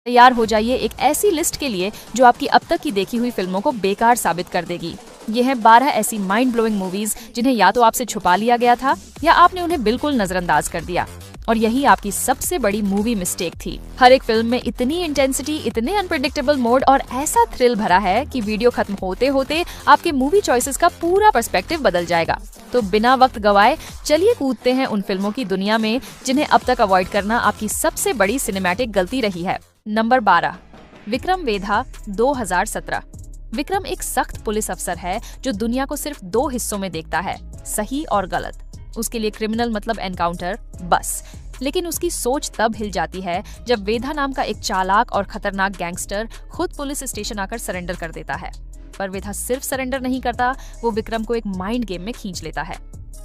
तैयार हो जाइए एक ऐसी लिस्ट के लिए जो आपकी अब तक की देखी हुई फिल्मों को बेकार साबित कर देगी। ये हैं 12 ऐसी माइंड ब्लोइंग मूवीज जिन्हें या तो आपसे छुपा लिया गया था या आपने उन्हें बिल्कुल नजरअंदाज कर दिया, और यही आपकी सबसे बड़ी मूवी मिस्टेक थी। हर एक फिल्म में इतनी इंटेंसिटी, इतने अनप्रेडिक्टेबल मोड और ऐसा थ्रिल भरा है कि वीडियो खत्म होते होते आपके मूवी चॉइसेस का पूरा पर्सपेक्टिव बदल जाएगा। तो बिना वक्त गवाए चलिए कूदते हैं उन फिल्मों की दुनिया में जिन्हें अब तक अवॉइड करना आपकी सबसे बड़ी सिनेमैटिक गलती रही है। नंबर 12, विक्रम वेधा 2017। विक्रम एक सख्त पुलिस अफसर है जो दुनिया को सिर्फ 2 हिस्सों में देखता है, सही और गलत। उसके लिए क्रिमिनल मतलब एनकाउंटर, बस। लेकिन उसकी सोच तब हिल जाती है जब वेधा नाम का एक चालाक और खतरनाक गैंगस्टर खुद पुलिस स्टेशन आकर सरेंडर कर देता है। पर वेधा सिर्फ सरेंडर नहीं करता, वो विक्रम को एक माइंड गेम में खींच लेता है।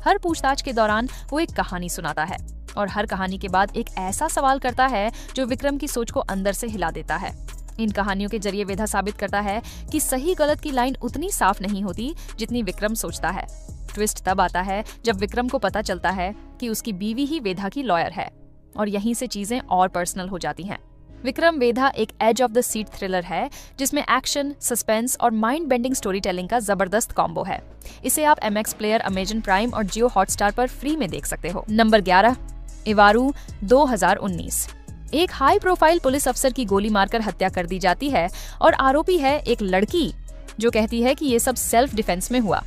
हर पूछताछ के दौरान वो एक कहानी सुनाता है और हर कहानी के बाद एक ऐसा सवाल करता है जो विक्रम की सोच को अंदर से हिला देता है। इन कहानियों के जरिए वेधा साबित करता है कि सही गलत की लाइन उतनी साफ नहीं होती जितनी विक्रम सोचता है। ट्विस्ट तब आता है जब विक्रम को पता चलता है कि उसकी बीवी ही वेधा की लॉयर है, और यहीं से चीजें और पर्सनल हो जाती हैं। विक्रम वेधा एक edge of the seat thriller है जिसमें एक्शन, सस्पेंस और माइंड बेंडिंग स्टोरी टेलिंग का जबरदस्त कॉम्बो है। इसे आप MX प्लेयर, अमेजन प्राइम और जियो हॉटस्टार पर फ्री में देख सकते हो। नंबर 11, इवारू 2019। एक हाई प्रोफाइल पुलिस अफसर की गोली मारकर हत्या कर दी जाती है और आरोपी है एक लड़की जो कहती है कि ये सब सेल्फ डिफेंस में हुआ।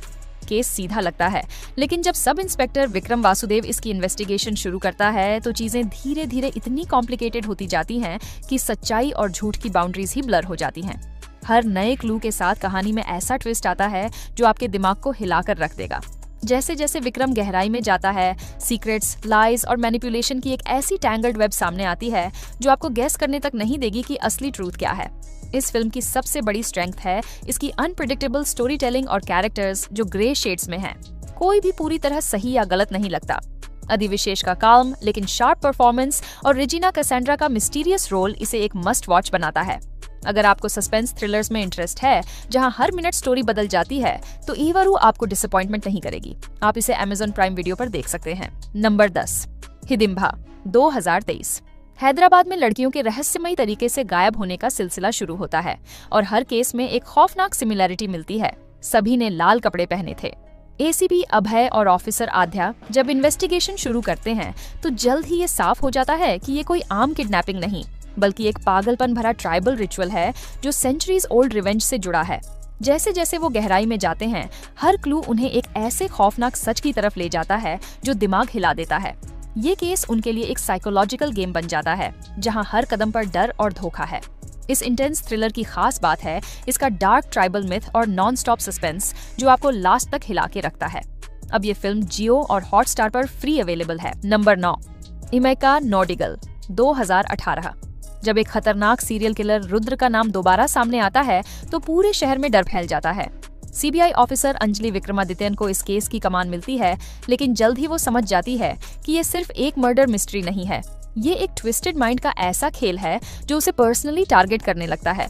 केस सीधा लगता है, लेकिन जब सब इंस्पेक्टर विक्रम वासुदेव इसकी इन्वेस्टिगेशन शुरू करता है तो चीजें धीरे धीरे इतनी कॉम्प्लिकेटेड होती जाती हैं कि सच्चाई और झूठ की बाउंड्रीज ही ब्लर हो जाती हैं। हर नए क्लू के साथ कहानी में ऐसा ट्विस्ट आता है जो आपके दिमाग को हिलाकर रख देगा। जैसे जैसे विक्रम गहराई में जाता है, सीक्रेट्स, लाइज और मैनिपुलेशन की एक ऐसी टैंगल्ड वेब सामने आती है जो आपको गेस करने तक नहीं देगी कि असली ट्रूथ क्या है। इस फिल्म की सबसे बड़ी स्ट्रेंथ है इसकी अनप्रेडिक्टेबल स्टोरी टेलिंग और कैरेक्टर्स जो ग्रे शेड्स में हैं। कोई भी पूरी तरह सही या गलत नहीं लगता। अधिविशेष का काल्म लेकिन शार्प परफॉर्मेंस और रेजिना कैसेंड्रा का मिस्टीरियस रोल इसे एक मस्ट वॉच बनाता है। अगर आपको सस्पेंस थ्रिलर्स में इंटरेस्ट है जहां हर मिनट स्टोरी बदल जाती है तो इवारू आपको डिसअपॉइंटमेंट नहीं करेगी। आप इसे Amazon प्राइम वीडियो पर देख सकते हैं। नंबर 10, हिडिंबा 2023। हैदराबाद में लड़कियों के रहस्यमयी तरीके से गायब होने का सिलसिला शुरू होता है और हर केस में एक खौफनाक सिमिलैरिटी मिलती है। सभी ने लाल कपड़े पहने थे। ACP अभय और ऑफिसर आध्या जब इन्वेस्टिगेशन शुरू करते हैं तो जल्द ही ये साफ हो जाता है कि ये कोई आम किडनैपिंग नहीं बल्कि एक पागलपन भरा ट्राइबल रिचुअल है जो सेंचुरीज ओल्ड रिवेंज से जुड़ा है। जैसे जैसे वो गहराई में जाते हैं हर क्लू उन्हें एक ऐसे खौफनाक सच की तरफ ले जाता है जो दिमाग हिला देता है। ये केस उनके लिए एक साइकोलॉजिकल गेम बन जाता है जहां हर कदम पर डर और धोखा है। इस इंटेंस थ्रिलर की खास बात है इसका डार्क ट्राइबल मिथ और नॉन स्टॉप सस्पेंस जो आपको लास्ट तक हिला के रखता है। अब ये फिल्म जियो और हॉटस्टार पर फ्री अवेलेबल है। नंबर 9, इमेका नॉर्डिगल 2018। जब एक खतरनाक सीरियल किलर रुद्र का नाम दोबारा सामने आता है तो पूरे शहर में डर फैल जाता है। CBI ऑफिसर अंजलि विक्रमादित्यन को इस केस की कमान मिलती है, लेकिन जल्द ही वो समझ जाती है कि ये सिर्फ एक मर्डर मिस्ट्री नहीं है, ये एक ट्विस्टेड माइंड का ऐसा खेल है जो उसे पर्सनली टारगेट करने लगता है।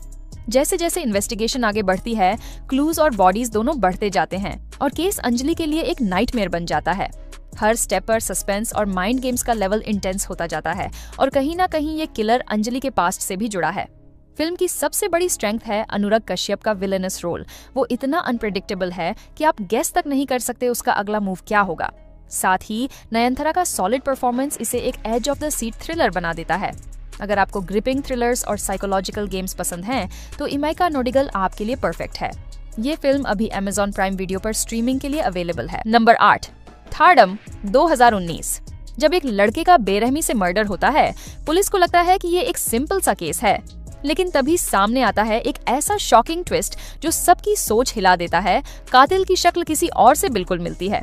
जैसे जैसे इन्वेस्टिगेशन आगे बढ़ती है क्लूज और बॉडीज दोनों बढ़ते जाते हैं और केस अंजलि के लिए एक नाइटमेयर बन जाता है। हर स्टेप पर सस्पेंस और माइंड गेम्स का लेवल इंटेंस होता जाता है और कहीं ना कहीं ये किलर अंजलि के पास्ट से भी जुड़ा है। फिल्म की सबसे बड़ी स्ट्रेंथ है अनुराग कश्यप का विलेनस रोल। वो इतना अनप्रेडिक्टेबल है कि आप गेस तक नहीं कर सकते उसका अगला मूव क्या होगा। साथ ही नयनतारा का सॉलिड परफॉर्मेंस इसे एक edge of the seat thriller बना देता है। अगर आपको ग्रिपिंग थ्रिलर्स और साइकोलॉजिकल गेम्स पसंद हैं तो इमेका नॉर्डिगल आपके लिए परफेक्ट है। ये फिल्म अभी Amazon प्राइम वीडियो पर स्ट्रीमिंग के लिए अवेलेबल है। नंबर 8, थार्डम 2019। जब एक लड़के का बेरहमी से मर्डर होता है पुलिस को लगता है कि ये एक सिंपल सा केस है, लेकिन तभी सामने आता है एक ऐसा शॉकिंग ट्विस्ट जो सबकी सोच हिला देता है। कातिल की शक्ल किसी और से बिल्कुल मिलती है।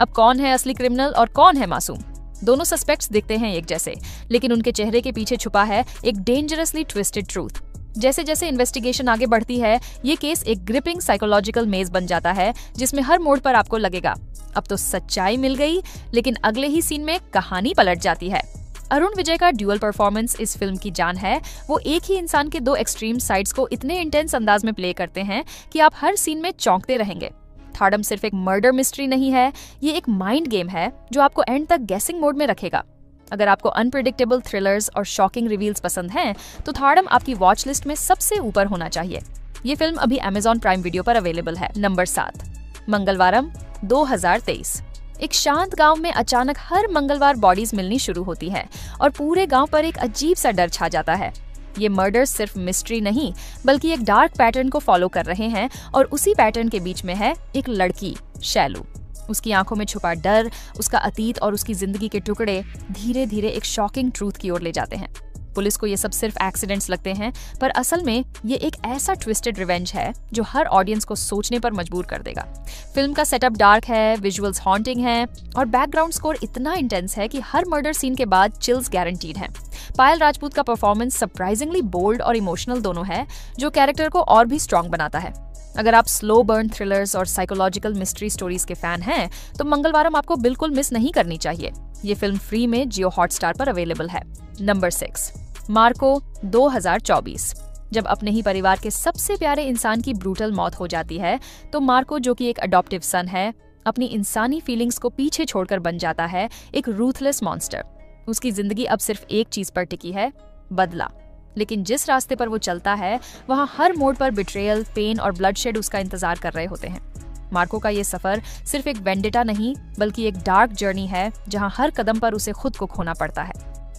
अब कौन है असली क्रिमिनल और कौन है मासूम? दोनों सस्पेक्ट्स दिखते हैं एक जैसे, लेकिन उनके चेहरे के पीछे छुपा है एक डेंजरसली ट्विस्टेड ट्रूथ। जैसे जैसे इन्वेस्टिगेशन आगे बढ़ती है ये केस एक ग्रिपिंग साइकोलॉजिकल मेज बन जाता है जिसमें हर मोड़ पर आपको लगेगा अब तो सच्चाई मिल गई, लेकिन अगले ही सीन में कहानी पलट जाती है। अरुण विजय का ड्यूअल परफॉर्मेंस इस फिल्म की जान है। वो एक ही इंसान के 2 एक्सट्रीम साइड्स को इतने इंटेंस अंदाज में प्ले करते हैं कि आप हर सीन में चौंकते रहेंगे। थार्डम सिर्फ एक मर्डर मिस्ट्री नहीं है, ये एक माइंड गेम है जो आपको एंड तक गेसिंग मोड में रखेगा। अगर आपको अनप्रिडिक्टेबल थ्रिलर्स और शॉकिंग रिवील्स पसंद हैं, तो थार्डम आपकी वॉच लिस्ट में सबसे ऊपर होना चाहिए। ये फिल्म अभी Amazon प्राइम वीडियो पर अवेलेबल है। नंबर 7, मंगलवारम 2023। एक शांत गांव में अचानक हर मंगलवार बॉडीज मिलनी शुरू होती है और पूरे गांव पर एक अजीब सा डर छा जाता है। ये मर्डर सिर्फ मिस्ट्री नहीं, बल्कि एक डार्क पैटर्न को फॉलो कर रहे हैं और उसी पैटर्न के बीच में है एक लड़की, शैलू। उसकी आंखों में छुपा डर, उसका अतीत और उसकी जिंदगी के टुकड़े धीरे धीरे एक शॉकिंग ट्रूथ की ओर ले जाते हैं। पुलिस को ये सब सिर्फ एक्सीडेंट्स लगते हैं, पर असल में ये एक ऐसा ट्विस्टेड रिवेंज है जो हर ऑडियंस को सोचने पर मजबूर कर देगा। फिल्म का सेटअप डार्क है, विजुअल्स हॉन्टिंग है और बैकग्राउंड स्कोर इतना इंटेंस है कि हर मर्डर सीन के बाद चिल्स गारंटीड हैं। पायल राजपूत का परफॉर्मेंस सरप्राइजिंगली बोल्ड और इमोशनल दोनों है, जो कैरेक्टर को और भी स्ट्रॉन्ग बनाता है। अगर आप स्लो बर्न थ्रिलर्स और साइकोलॉजिकल मिस्ट्री स्टोरीज के फैन हैं, तो मंगलवारम आपको बिल्कुल मिस नहीं करनी चाहिए। ये फिल्म फ्री में जियो हॉटस्टार पर अवेलेबल है। Number 6, Marco 2024। जब अपने ही परिवार के सबसे प्यारे इंसान की ब्रूटल मौत हो जाती है, तो मार्को, जो कि एक अडॉप्टिव सन है, अपनी इंसानी फीलिंग्स को पीछे छोड़कर बन जाता है एक रूथलेस मॉन्स्टर। उसकी जिंदगी अब सिर्फ एक चीज पर टिकी है, बदला। लेकिन जिस रास्ते पर वो चलता है, वहाँ हर मोड़ पर बिट्रेयल, पेन और ब्लडशेड उसका इंतजार कर रहे होते हैं। मार्को का ये सफर सिर्फ एक वेंडेटा नहीं, बल्कि एक डार्क जर्नी है, जहाँ हर कदम पर उसे खुद को खोना पड़ता है।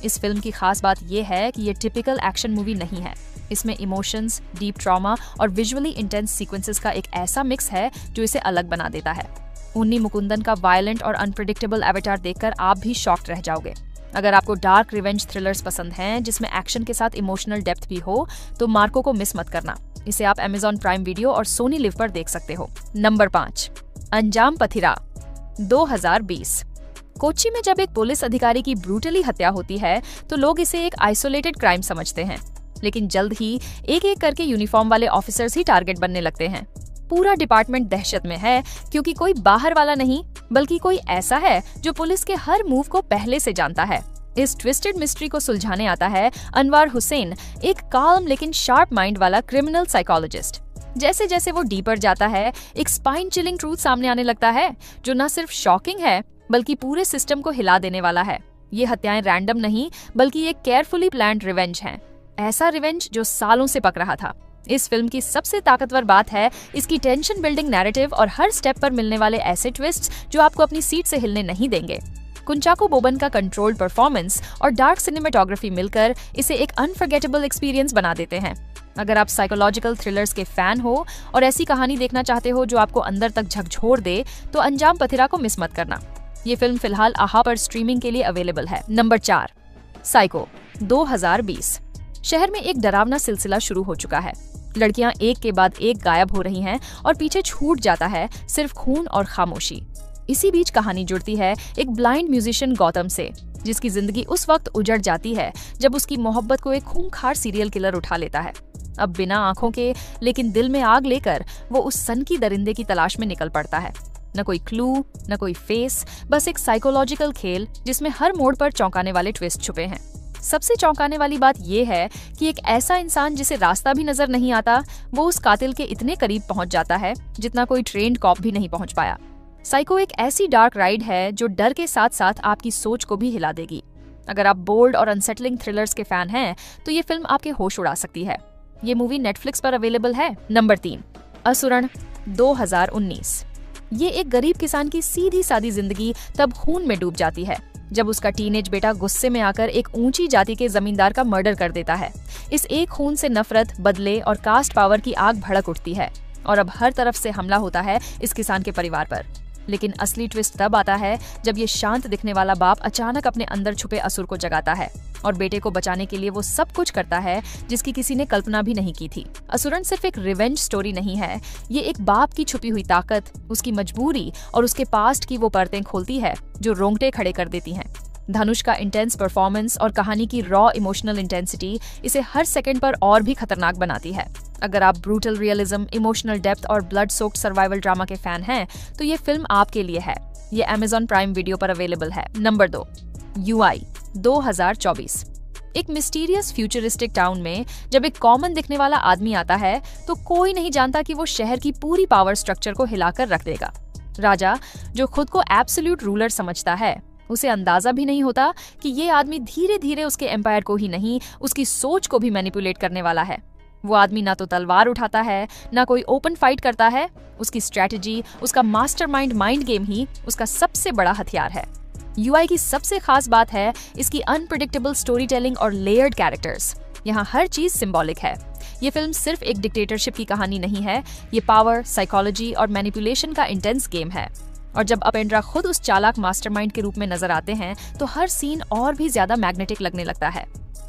इस फिल्म की खास बात यह है कि ये टिपिकल एक्शन मूवी नहीं है। इसमें इमोशंस, डीप ट्रॉमा और विजुअली इंटेंस सीक्वेंसेस का एक ऐसा मिक्स है जो इसे अलग बना देता है। उन्नी मुकुंदन का वायलेंट और अनप्रिडिक्टेबल एवेटार देखकर आप भी शॉक्ड रह जाओगे। अगर आपको डार्क रिवेंज थ्रिलर्स पसंद हैं, जिसमें एक्शन के साथ इमोशनल डेप्थ भी हो, तो मार्को को मिस मत करना। इसे आप Amazon प्राइम वीडियो और सोनी लिव पर देख सकते हो। नंबर 5, अंजाम पथिरा 2020। कोच्चि में जब एक पुलिस अधिकारी की ब्रूटली हत्या होती है, तो लोग इसे एक आइसोलेटेड क्राइम समझते हैं। लेकिन जल्द ही एक एक करके यूनिफॉर्म वाले ऑफिसर्स ही टारगेट बनने लगते हैं। पूरा डिपार्टमेंट दहशत में है, क्योंकि कोई बाहर वाला नहीं, बल्कि कोई ऐसा है जो पुलिस के हर मूव को पहले से जानता है। इस ट्विस्टेड मिस्ट्री को सुलझाने आता है अनवर हुसैन, एक काल्म लेकिन शार्प माइंड वाला क्रिमिनल साइकोलॉजिस्ट। जैसे जैसे वो डीपर जाता है, एक स्पाइन चिलिंग ट्रूथ सामने आने लगता है, जो न सिर्फ शॉकिंग है, बल्कि पूरे सिस्टम को हिला देने वाला है। ये हत्याएं रैंडम नहीं, बल्कि एक केयरफुली प्लान्ड रिवेंज है। ऐसा रिवेंज जो सालों से पक रहा था। इस फिल्म की सबसे ताकतवर बात है इसकी टेंशन बिल्डिंग नैरेटिव और हर स्टेप पर मिलने वाले ऐसे ट्विस्ट्स जो आपको अपनी सीट से हिलने नहीं देंगे। कुंचाको बोबन का कंट्रोल्ड परफॉर्मेंस और डार्क सिनेमेटोग्राफी मिलकर इसे एक अनफॉरगेटेबल एक्सपीरियंस बना देते हैं। अगर आप साइकोलॉजिकल थ्रिलर्स के फैन हो और ऐसी कहानी देखना चाहते हो जो आपको अंदर तक झकझोर दे, तो अंजाम पथिरा को मिस मत करना। ये फिल्म फिलहाल आहा पर स्ट्रीमिंग के लिए अवेलेबल है। Number 4, psycho 2020। शहर में एक डरावना सिलसिला शुरू हो चुका है। लड़कियां एक के बाद एक गायब हो रही हैं और पीछे छूट जाता है सिर्फ खून और खामोशी। इसी बीच कहानी जुड़ती है एक ब्लाइंड म्यूजिशियन गौतम से, जिसकी जिंदगी उस वक्त उजड़ जाती है जब उसकी मोहब्बत को एक खूंखार सीरियल किलर उठा लेता है। अब बिना आंखों के लेकिन दिल में आग लेकर वो उस सनकी दरिंदे की तलाश में निकल पड़ता है। न कोई क्लू, न कोई फेस, बस एक साइकोलॉजिकल खेल जिसमें हर मोड़ पर चौंकाने वाले ट्विस्ट छुपे हैं। सबसे चौंकाने वाली बात यह है कि एक ऐसा इंसान जिसे रास्ता भी नजर नहीं आता, वो उस कातिल के इतने करीब पहुंच जाता है जितना कोई ट्रेन्ड कॉप भी नहीं पहुंच पाया। साइको एक ऐसी डार्क राइड है जो डर के साथ साथ आपकी सोच को भी हिला देगी। अगर आप बोल्ड और अनसेटलिंग थ्रिलर्स के फैन हैं, तो ये फिल्म आपके होश उड़ा सकती है। ये मूवी नेटफ्लिक्स पर अवेलेबल है। नंबर 3, असुरन 2019। ये एक गरीब किसान की सीधी सादी जिंदगी तब खून में डूब जाती है जब उसका टीनेज बेटा गुस्से में आकर एक ऊंची जाति के जमींदार का मर्डर कर देता है। इस एक खून से नफरत, बदले और कास्ट पावर की आग भड़क उठती है और अब हर तरफ से हमला होता है इस किसान के परिवार पर। लेकिन असली ट्विस्ट तब आता है जब ये शांत दिखने वाला बाप अचानक अपने अंदर छुपे असुर को जगाता है और बेटे को बचाने के लिए वो सब कुछ करता है जिसकी किसी ने कल्पना भी नहीं की थी। असुरन सिर्फ एक रिवेंज स्टोरी नहीं है, ये एक बाप की छुपी हुई ताकत, उसकी मजबूरी और उसके पास्ट की वो परतें खोलती है जो रोंगटे खड़े कर देती हैं। धनुष का इंटेंस परफॉर्मेंस और कहानी की रॉ इमोशनल इंटेंसिटी इसे हर सेकंड पर और भी खतरनाक बनाती है। अगर आप ब्रूटल रियलिज्म, इमोशनल डेप्थ और ब्लड सोक्ड सर्वाइवल ड्रामा के फैन हैं, तो ये फिल्म आपके लिए है। ये Amazon प्राइम वीडियो पर अवेलेबल है। Number 2, UI 2024। एक मिस्टीरियस फ्यूचरिस्टिक टाउन में जब एक कॉमन दिखने वाला आदमी आता है, तो कोई नहीं जानता कि वो शहर की पूरी पावर स्ट्रक्चर को हिलाकर रख देगा। राजा, जो खुद को एब्सोल्यूट रूलर समझता है, उसे अंदाजा भी नहीं होता कि ये आदमी धीरे धीरे उसके एम्पायर को ही नहीं, उसकी सोच को भी मैनिपुलेट करने वाला है। वो आदमी ना तो तलवार उठाता है, ना कोई ओपन फाइट करता है। उसकी स्ट्रैटेजी, उसका मास्टरमाइंड माइंड गेम ही उसका सबसे बड़ा हथियार है। यूआई की सबसे खास बात है इसकी अनप्रेडिक्टेबल स्टोरी टेलिंग और लेयर्ड कैरेक्टर्स। यहाँ हर चीज सिंबॉलिक है। ये फिल्म सिर्फ एक डिक्टेटरशिप की कहानी नहीं है, ये पावर, साइकोलॉजी और मैनिपुलेशन का इंटेंस गेम है। और जब अपेंड्रा खुद उस चालाक मास्टरमाइंड के रूप में नजर आते हैं तो हर सीन और भी ज्यादा मैग्नेटिक लगने लगता है।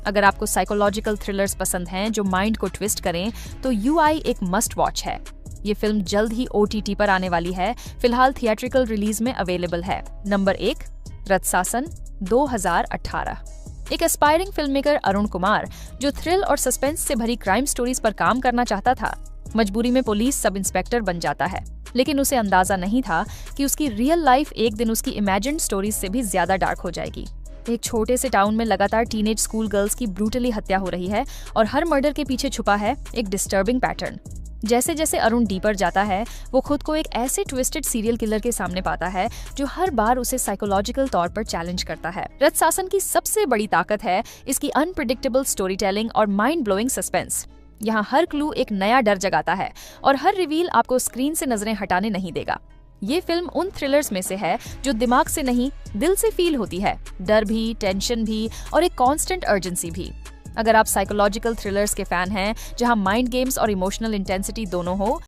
अगर आपको साइकोलॉजिकल थ्रिलर्स पसंद हैं जो माइंड को ट्विस्ट करें तो यूआई एक मस्ट वॉच है। ये फिल्म जल्द ही OTT पर आने वाली है, फिलहाल थिएट्रिकल रिलीज में अवेलेबल है। नंबर 1, रत्सासन 2018। एक एस्पायरिंग फिल्ममेकर अरुण कुमार, जो थ्रिल और सस्पेंस से भरी क्राइम स्टोरीज पर काम करना चाहता था, मजबूरी में पुलिस सब इंस्पेक्टर बन जाता है। लेकिन उसे अंदाजा नहीं था कि उसकी रियल लाइफ एक दिन उसकी इमेजिन्ड स्टोरीज से भी ज्यादा डार्क हो जाएगी। एक छोटे से टाउन में लगातार टीनेज स्कूल गर्ल्स की ब्रूटली हत्या हो रही है और हर मर्डर के पीछे छुपा है एक डिस्टर्बिंग पैटर्न। जैसे जैसे अरुण डीपर जाता है, वो खुद को एक ऐसे ट्विस्टेड सीरियल किलर के सामने पाता है जो हर बार उसे साइकोलॉजिकल तौर पर चैलेंज करता है। रत्सासन की सबसे बड़ी ताकत है इसकी अनप्रेडिक्टेबल स्टोरी टेलिंग और माइंड ब्लोइंग सस्पेंस। यहाँ हर क्लू एक नया डर जगाता है और हर रिवील आपको स्क्रीन से नजरें हटाने नहीं देगा। ये फिल्म उन थ्रिलर्स में से है जो दिमाग से नहीं, दिल से फील होती है। डर भी, टेंशन भी और एक कांस्टेंट अर्जेंसी भी। अगर आप साइकोलॉजिकल थ्रिलर्स के फैन हैं जहां माइंड गेम्स और इमोशनल इंटेंसिटी दोनों हो,